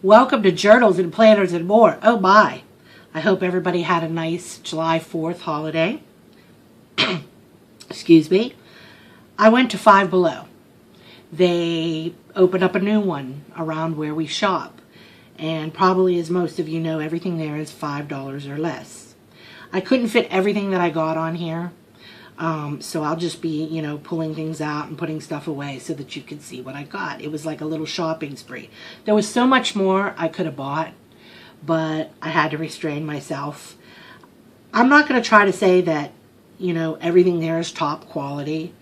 Welcome to Journals and Planners and More. Oh my. I hope everybody had a nice July 4th holiday. Excuse me. I went to Five Below. They opened up a new one around where we shop. And probably, as most of you know, everything there is $5 or less. I couldn't fit everything that I got on here. So I'll just be, pulling things out and putting stuff away so that you can see what I got. It was like a little shopping spree. There was so much more I could have bought, but I had to restrain myself. I'm not going to try to say that, everything there is top quality.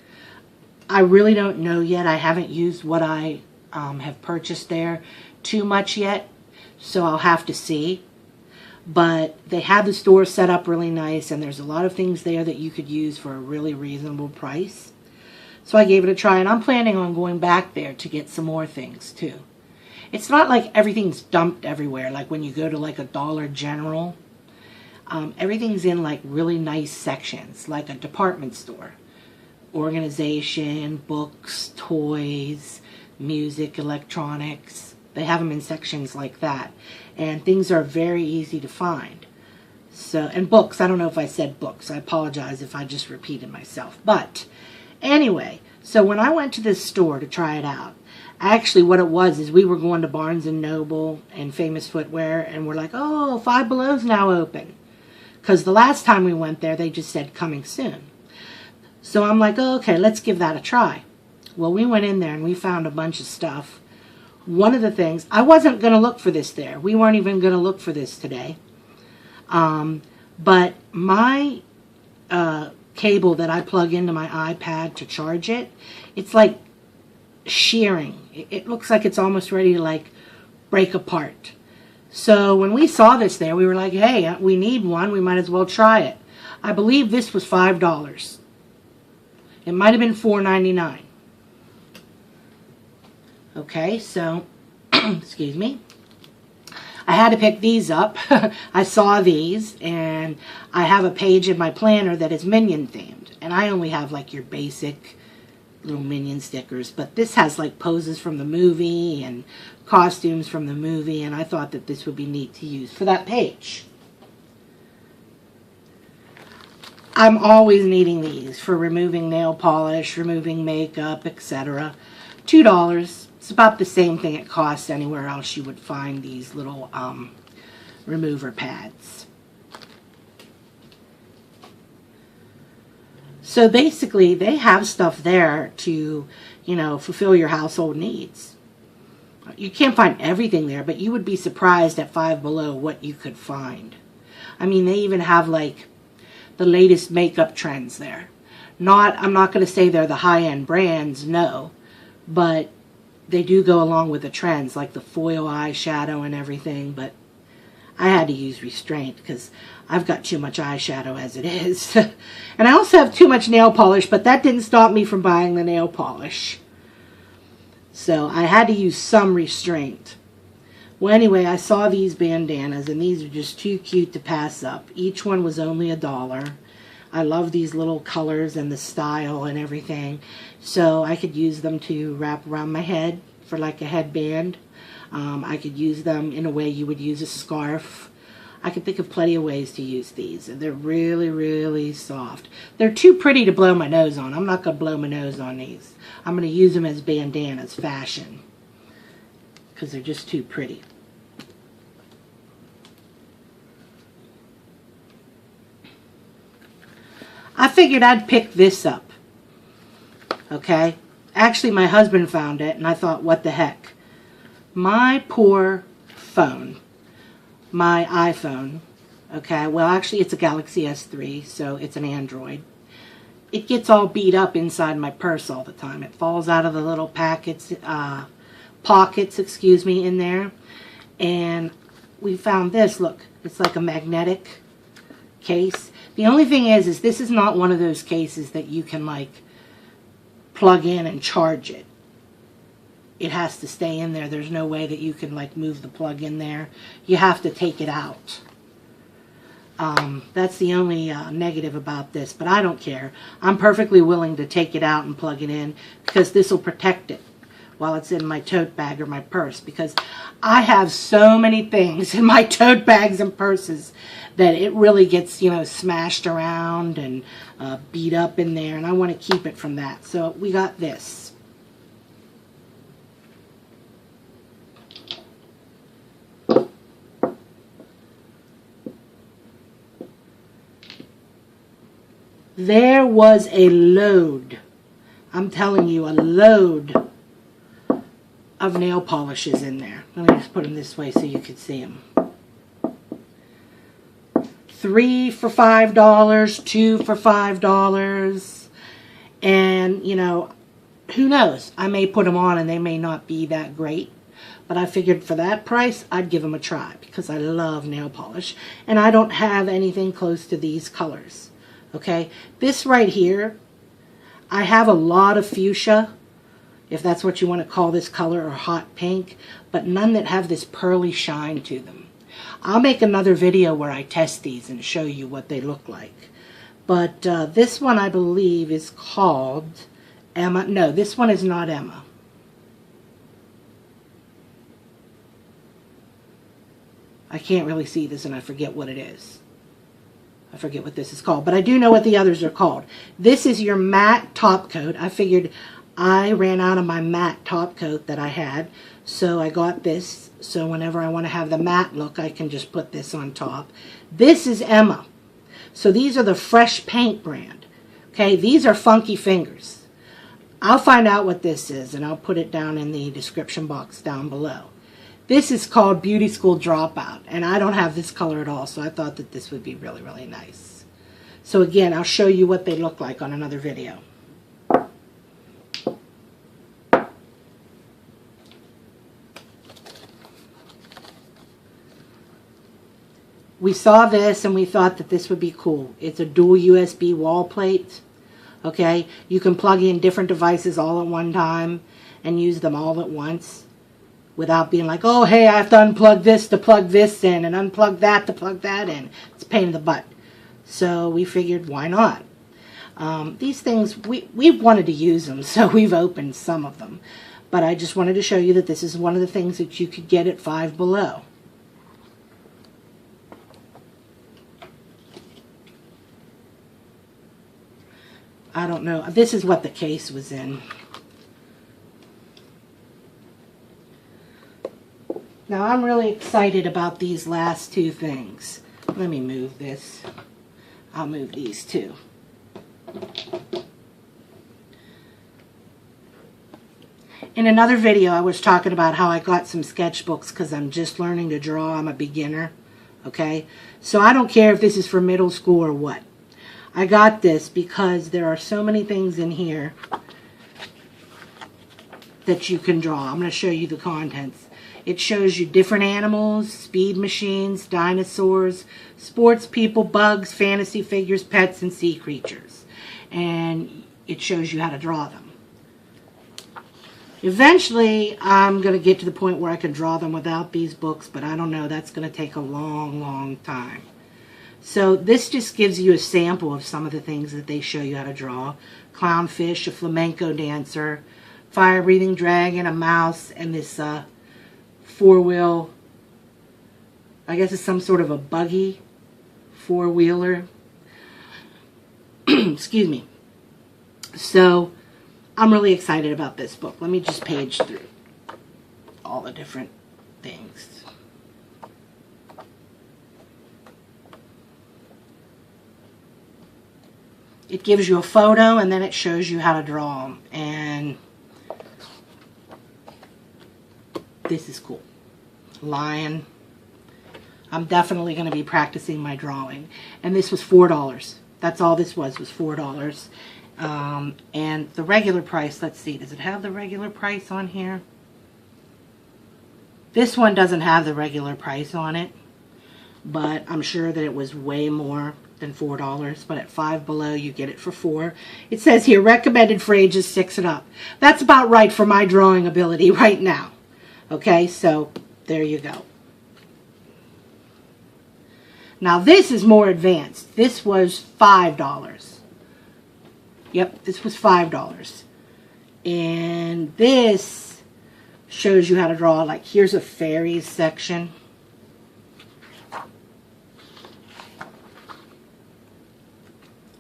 I really don't know yet. I haven't used what I have purchased there too much yet, so I'll have to see. But they have the store set up really nice, and there's a lot of things there that you could use for a really reasonable price. So I gave it a try, and I'm planning on going back there to get some more things too. It's not like everything's dumped everywhere, like when you go to like a Dollar General. Everything's in like really nice sections, like a department store. Organization, books, toys, music, electronics. They have them in sections like that. And things are very easy to find. So, and books. I don't know if I said books. I apologize if I just repeated myself. But anyway, so when I went to this store to try it out, actually what it was is we were going to Barnes & Noble and Famous Footwear, and we're like, oh, Five Below's now open. Because the last time we went there, they just said coming soon. So I'm like, oh, okay, let's give that a try. Well, we went in there and we found a bunch of stuff. One of the things, I wasn't going to look for this there. We weren't even going to look for this today. But my cable that I plug into my iPad to charge it, it's like shearing. It looks like it's almost ready to like break apart. So when we saw this there, we were like, hey, we need one. We might as well try it. I believe this was $5. It might have been $4.99. Okay, so, excuse me. I had to pick these up. I saw these, and I have a page in my planner that is Minion themed. And I only have like your basic little Minion stickers. But this has like poses from the movie and costumes from the movie. And I thought that this would be neat to use for that page. I'm always needing these for removing nail polish, removing makeup, etc. $2. It's about the same thing it costs anywhere else you would find these little remover pads. So basically, they have stuff there to, fulfill your household needs. You can't find everything there, but you would be surprised at Five Below what you could find. I mean, they even have like the latest makeup trends there. I'm not going to say they're the high-end brands, no, but they do go along with the trends, like the foil eyeshadow and everything, but I had to use restraint because I've got too much eyeshadow as it is. And I also have too much nail polish, but that didn't stop me from buying the nail polish. So I had to use some restraint. Well, anyway, I saw these bandanas, and these are just too cute to pass up. Each one was only $1. I love these little colors and the style and everything. So I could use them to wrap around my head for like a headband. I could use them in a way you would use a scarf. I could think of plenty of ways to use these. And they're really, really soft. They're too pretty to blow my nose on. I'm not going to blow my nose on these. I'm going to use them as bandanas, fashion. Because they're just too pretty. I figured I'd pick this up. Okay? Actually, my husband found it, and I thought, what the heck? My poor phone. My iPhone. Okay? Well, actually, it's a Galaxy S3, so it's an Android. It gets all beat up inside my purse all the time. It falls out of the little pockets, in there. And we found this. Look, it's like a magnetic case. The only thing is this is not one of those cases that you can like plug in and charge it. It has to stay in there. There's no way that you can like move the plug in there. You have to take it out. That's the only negative about this, but I don't care. I'm perfectly willing to take it out and plug it in because this will protect it while it's in my tote bag or my purse, because I have so many things in my tote bags and purses that it really gets, you know, smashed around and beat up in there, and I want to keep it from that. So we got this. There was a load, I'm telling you, a load of nail polishes in there. Let me just put them this way so you can see them. 3 for $5, 2 for $5, and, you know, who knows? I may put them on and they may not be that great, but I figured for that price, I'd give them a try because I love nail polish, and I don't have anything close to these colors. Okay, this right here, I have a lot of fuchsia, if that's what you want to call this color, or hot pink, but none that have this pearly shine to them. I'll make another video where I test these and show you what they look like. But this one I believe is called Emma. No, this one is not Emma. I can't really see this and I forget what it is. I forget what this is called, but I do know what the others are called. This is your matte top coat. I figured I ran out of my matte top coat that I had, so I got this. So whenever I want to have the matte look, I can just put this on top. This is Emma. So these are the Fresh Paint brand. Okay, these are Funky Fingers. I'll find out what this is, and I'll put it down in the description box down below. This is called Beauty School Dropout, and I don't have this color at all, so I thought that this would be really, really nice. So again, I'll show you what they look like on another video. We saw this and we thought that this would be cool. It's a dual USB wall plate. Okay, you can plug in different devices all at one time and use them all at once, without being like, oh, hey, I have to unplug this to plug this in and unplug that to plug that in. It's a pain in the butt. So we figured, why not? These things, we've wanted to use them, so we've opened some of them. But I just wanted to show you that this is one of the things that you could get at Five Below. I don't know. This is what the case was in. Now, I'm really excited about these last two things. Let me move this. I'll move these too. In another video, I was talking about how I got some sketchbooks because I'm just learning to draw. I'm a beginner, okay? So I don't care if this is for middle school or what. I got this because there are so many things in here that you can draw. I'm going to show you the contents. It shows you different animals, speed machines, dinosaurs, sports people, bugs, fantasy figures, pets, and sea creatures. And it shows you how to draw them. Eventually, I'm going to get to the point where I can draw them without these books, but I don't know. That's going to take a long, long time. So this just gives you a sample of some of the things that they show you how to draw. Clownfish, a flamenco dancer, fire-breathing dragon, a mouse, and this four-wheel, I guess it's some sort of a buggy four-wheeler. Excuse me. So I'm really excited about this book. Let me just page through all the different things. It gives you a photo and then it shows you how to draw them. And this is cool. Lion. I'm definitely going to be practicing my drawing. And this was $4. That's all this was $4. And the regular price, let's see, does it have the regular price on here? This one doesn't have the regular price on it, but I'm sure that it was way more than $4, but at Five Below you get it for $4. It says here, recommended for ages 6 and up. That's about right for my drawing ability right now. Okay, so there you go. Now this is more advanced. This was $5. Yep, this was $5. And this shows you how to draw. Like, here's a fairies section.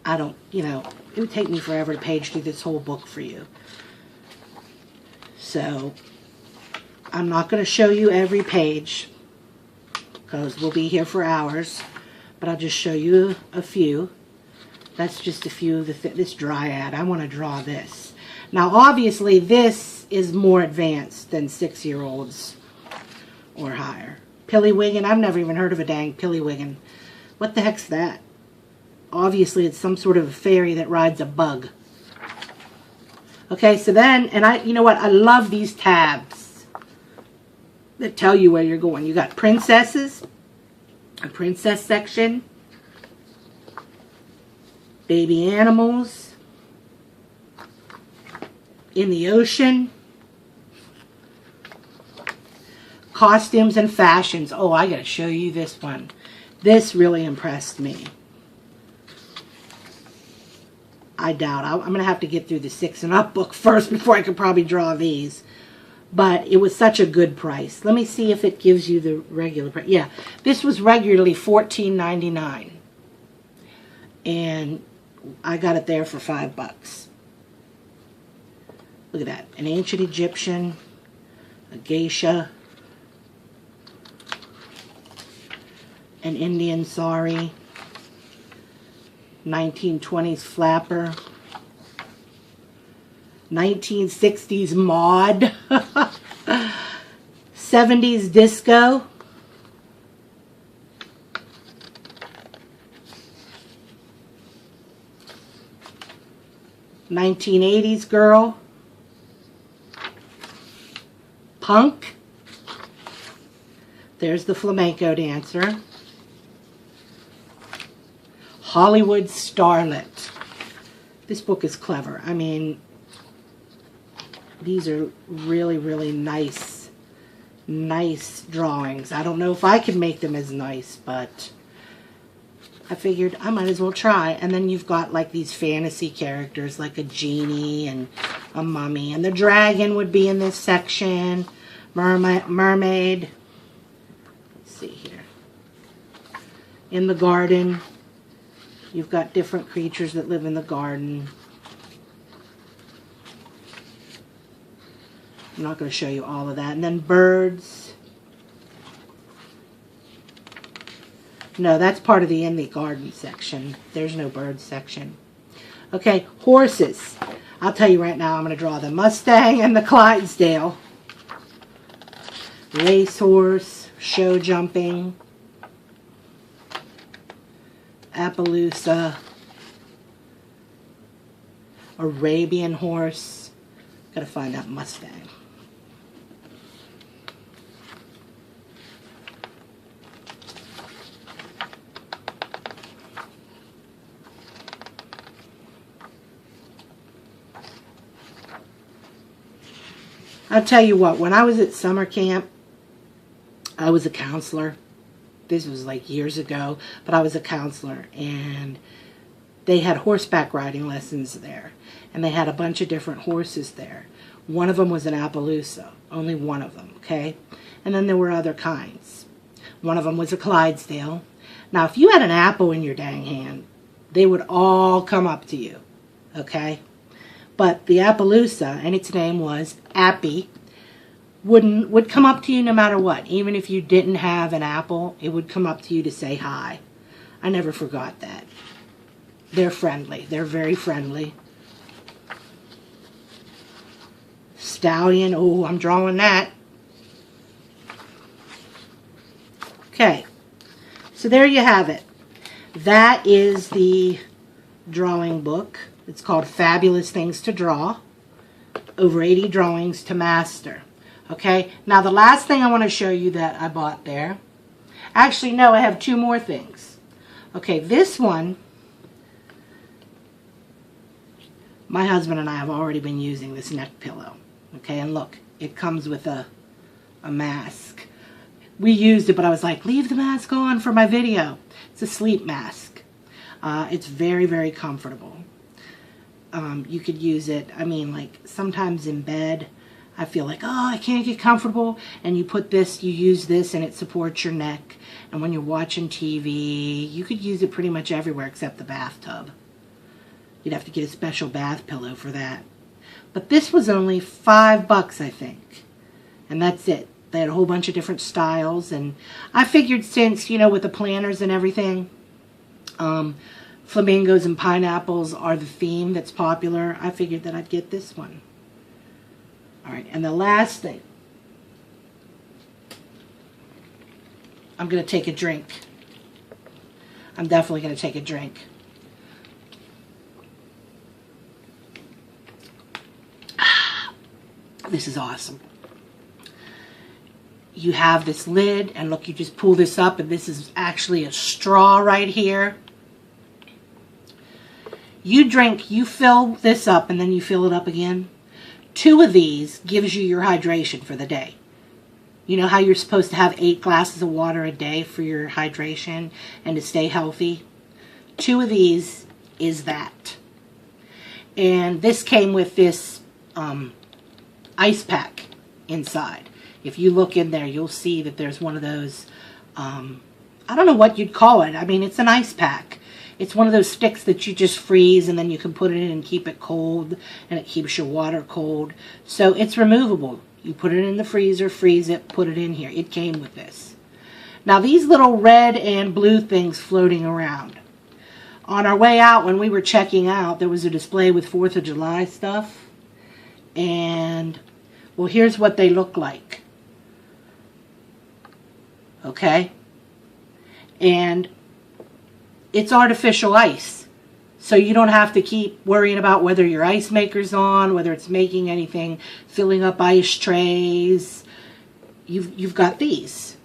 I don't, you know, it would take me forever to page through this whole book for you. So, I'm not going to show you every page because we'll be here for hours. But I'll just show you a few. That's just a few of this dryad. I want to draw this. Now, obviously, this is more advanced than 6-year-olds or higher. Pillywiggin, I've never even heard of a dang Pillywiggin. What the heck's that? Obviously, it's some sort of a fairy that rides a bug. Okay, so then, and you know what? I love these tabs that tell you where you're going. You got princesses, a princess section, baby animals, in the ocean, costumes and fashions. Oh, I gotta show you this one. This really impressed me. I doubt. I'm going to have to get through the 6 and up book first before I could probably draw these. But it was such a good price. Let me see if it gives you the regular price. Yeah, this was regularly $14.99. And I got it there for $5. Look at that. An ancient Egyptian, a geisha, an Indian sari, 1920s flapper, 1960s mod, 70s disco, '80s girl, punk. There's the flamenco dancer. Hollywood starlet. This book is clever. I mean, these are really, really nice drawings. I don't know if I could make them as nice, but I figured I might as well try. And then you've got like these fantasy characters like a genie and a mummy. And the dragon would be in this section. Mermaid. Let's see here. In the garden. You've got different creatures that live in the garden. I'm not going to show you all of that. And then birds. No, that's part of the in the garden section. There's no bird section. Okay, horses. I'll tell you right now, I'm going to draw the Mustang and the Clydesdale. Racehorse, show jumping. Appaloosa, Arabian horse. Gotta find that Mustang. I'll tell you what, when I was at summer camp, I was a counselor. This was like years ago, but I was a counselor, and they had horseback riding lessons there, and they had a bunch of different horses there. One of them was an Appaloosa, only one of them, okay? And then there were other kinds. One of them was a Clydesdale. Now, if you had an apple in your dang hand, they would all come up to you, okay? But the Appaloosa, and its name was Appy, would come up to you no matter what. Even if you didn't have an apple, it would come up to you to say hi. I never forgot that. They're friendly. They're very friendly. Stallion. Oh, I'm drawing that. Okay. So there you have it. That is the drawing book. It's called Fabulous Things to Draw. Over 80 drawings to master. Okay, now the last thing I want to show you that I bought there. Actually, no, I have 2 more things. Okay, this one, my husband and I have already been using this neck pillow. Okay, and look, it comes with a mask. We used it, but I was like, leave the mask on for my video. It's a sleep mask. It's very, very comfortable. You could use it, I mean, like sometimes in bed. I feel like, oh, I can't get comfortable. And you put this, you use this, and it supports your neck. And when you're watching TV, you could use it pretty much everywhere except the bathtub. You'd have to get a special bath pillow for that. But this was only $5, I think. And that's it. They had a whole bunch of different styles. And I figured since, you know, with the planters and everything, flamingos and pineapples are the theme that's popular, I figured that I'd get this one. All right, and the last thing, I'm going to take a drink. I'm definitely going to take a drink. This is awesome. You have this lid, and look, you just pull this up, and this is actually a straw right here. You drink, you fill this up, and then you fill it up again. 2 of these gives you your hydration for the day. You know how you're supposed to have 8 glasses of water a day for your hydration and to stay healthy? 2 of these is that. And this came with this ice pack inside. If you look in there, you'll see that there's one of those, I don't know what you'd call it. I mean, it's an ice pack. It's one of those sticks that you just freeze, and then you can put it in and keep it cold, and it keeps your water cold. So it's removable. You put it in the freezer, freeze it, put it in here. It came with this. Now these little red and blue things floating around. On our way out, when we were checking out, there was a display with 4th of July stuff. And, well, here's what they look like. Okay? And it's artificial ice. So you don't have to keep worrying about whether your ice maker's on, whether it's making anything, filling up ice trays. You've got these.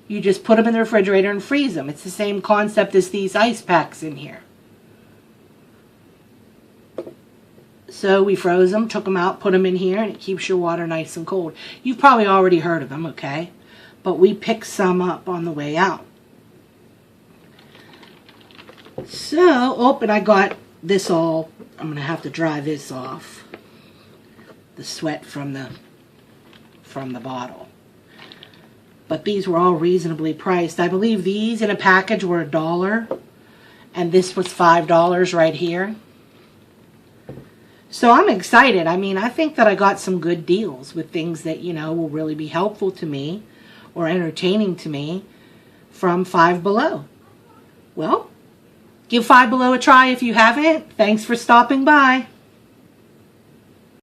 You just put them in the refrigerator and freeze them. It's the same concept as these ice packs in here. So we froze them, took them out, put them in here, and it keeps your water nice and cold. You've probably already heard of them, okay? But we picked some up on the way out. So, oh, and I got this all, I'm going to have to dry this off. The sweat from the bottle. But these were all reasonably priced. I believe these in a package were $1. And this was $5 right here. So I'm excited. I mean, I think that I got some good deals with things that, you know, will really be helpful to me or entertaining to me from Five Below. Well, give Five Below a try if you haven't. Thanks for stopping by.